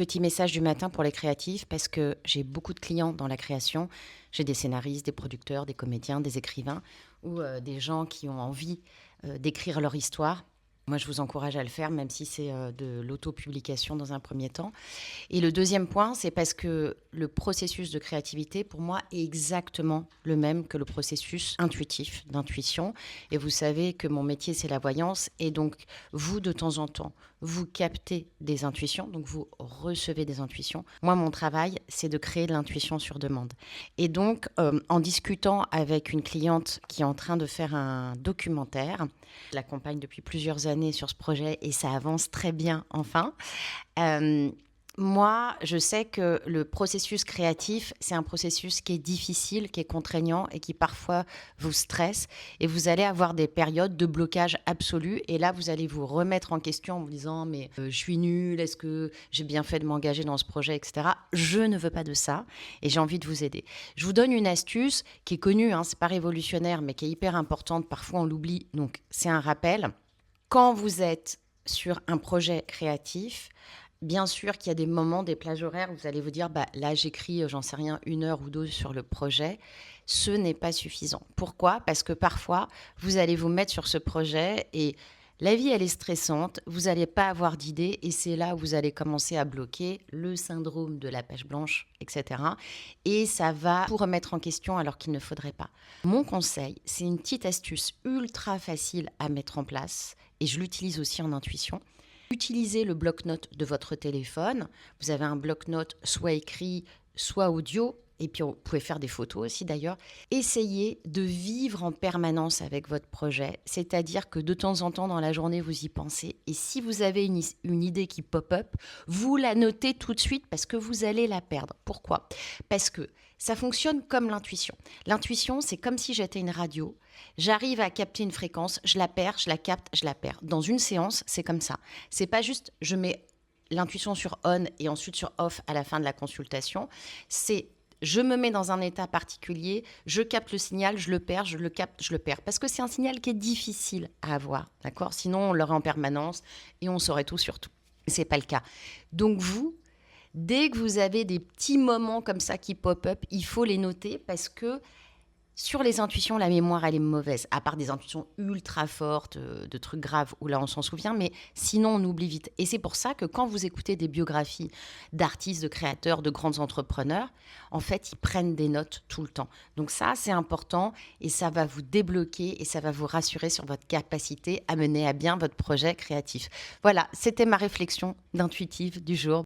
Petit message du matin pour les créatifs parce que j'ai beaucoup de clients dans la création. J'ai des scénaristes, des producteurs, des comédiens, des écrivains ou des gens qui ont envie d'écrire leur histoire. Moi, je vous encourage à le faire, même si c'est de l'auto-publication dans un premier temps. Et le deuxième point, c'est parce que le processus de créativité, pour moi, est exactement le même que le processus intuitif, d'intuition. Et vous savez que mon métier, c'est la voyance. Et donc, vous, de temps en temps, vous captez des intuitions, donc vous recevez des intuitions. Moi, mon travail, c'est de créer de l'intuition sur demande. Et donc, en discutant avec une cliente qui est en train de faire un documentaire, je l'accompagne depuis plusieurs années sur ce projet et ça avance très bien, enfin. Euh, Moi, je sais que le processus créatif, c'est un processus qui est difficile, qui est contraignant et qui parfois vous stresse. Et vous allez avoir des périodes de blocage absolu. Et là, vous allez vous remettre en question en vous disant, mais je suis nulle, est-ce que j'ai bien fait de m'engager dans ce projet, etc. Je ne veux pas de ça et j'ai envie de vous aider. Je vous donne une astuce qui est connue, hein, c'est pas révolutionnaire, mais qui est hyper importante. Parfois, on l'oublie. Donc, c'est un rappel. Quand vous êtes sur un projet créatif, bien sûr qu'il y a des moments, des plages horaires où vous allez vous dire, bah, là j'écris, j'en sais rien, 1 heure ou 2 sur le projet. Ce n'est pas suffisant. Pourquoi? Parce que parfois, vous allez vous mettre sur ce projet et la vie, elle est stressante, vous n'allez pas avoir d'idées et c'est là où vous allez commencer à bloquer le syndrome de la page blanche, etc. Et ça va vous remettre en question alors qu'il ne faudrait pas. Mon conseil, c'est une petite astuce ultra facile à mettre en place et je l'utilise aussi en intuition. Utilisez le bloc-notes de votre téléphone. Vous avez un bloc-notes soit écrit, soit audio. Et puis, vous pouvez faire des photos aussi d'ailleurs. Essayez de vivre en permanence avec votre projet. C'est-à-dire que de temps en temps, dans la journée, vous y pensez. Et si vous avez une idée qui pop-up, vous la notez tout de suite parce que vous allez la perdre. Pourquoi? Parce que ça fonctionne comme l'intuition. L'intuition, c'est comme si j'étais une radio. J'arrive à capter une fréquence, je la perds, je la capte, je la perds. Dans une séance, c'est comme ça. C'est pas juste je mets l'intuition sur on et ensuite sur off à la fin de la consultation. C'est je me mets dans un état particulier, je capte le signal, je le perds, je le capte, je le perds. Parce que c'est un signal qui est difficile à avoir, d'accord? Sinon, on l'aurait en permanence et on saurait tout sur tout. C'est pas le cas. Donc vous, dès que vous avez des petits moments comme ça qui pop-up, il faut les noter parce que sur les intuitions, la mémoire, elle est mauvaise, à part des intuitions ultra fortes, de trucs graves, où là, on s'en souvient, mais sinon, on oublie vite. Et c'est pour ça que quand vous écoutez des biographies d'artistes, de créateurs, de grands entrepreneurs, en fait, ils prennent des notes tout le temps. Donc ça, c'est important, et ça va vous débloquer, et ça va vous rassurer sur votre capacité à mener à bien votre projet créatif. Voilà, c'était ma réflexion d'intuitive du jour.